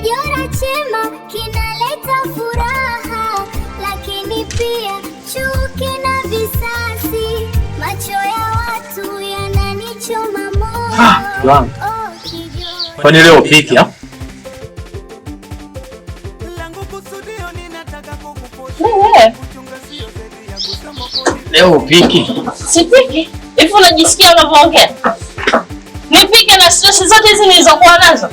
Kijora chema kinaleta furaha, lakini pia chuki na visasi. Macho ya watu yananichoma moyo. Kwani leo upiki ha? Leo upiki? Sipiki. Hivi unajisikia unavyoongea? Nipike na stress zote hizi nilizokuwa nazo?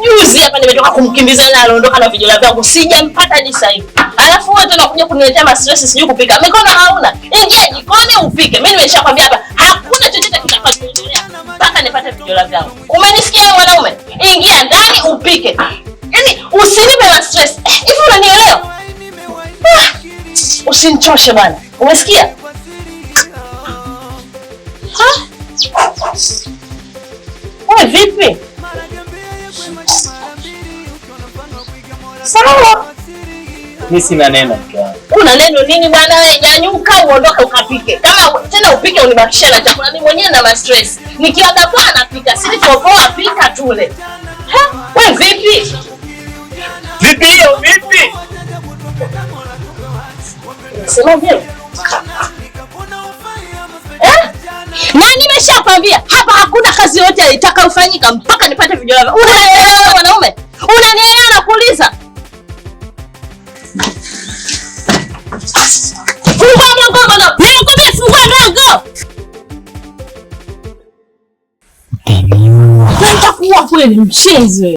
Juzi hapa nimetoka kumkimbiza na anaondoka na vijola vyangu, sijampata hadi sasa hivi. Alafu wewe tena unakuja kuniletea ma stress, sijui kupika. Mikono hauna. Ingia jikoni upike. Mimi nimeshakwambia hapa hakuna chochote kitakachoendelea mpaka nipate vijola vyangu. Umenisikia wewe mwanaume? Ingia ndani upike. Yaani usinipe ma stress. Hivi unanielewa? Usinichoshe bwana. Umesikia? Wewe vipi? Sawa. Mimi sina neno mke wangu. Una neno nini bwana wewe? Nyanyuka uondoke ukapike. Kama tena upike unibakishia na chakula, mimi mwenyewe na stress. Nikiaga kwa napika, si nitopoa pika tule. Wewe vipi? Vipi hiyo vipi? Sema vipi? Na nimeshakwambia hapa hakuna kazi yote itakayofanyika mpaka nipate vijola vyangu. Unanielewa mwanaume? Unanielewa na kuuliza? Fungua mlango bwana. Nimekwambia fungua mlango. Nitakuwa kweli mchezo.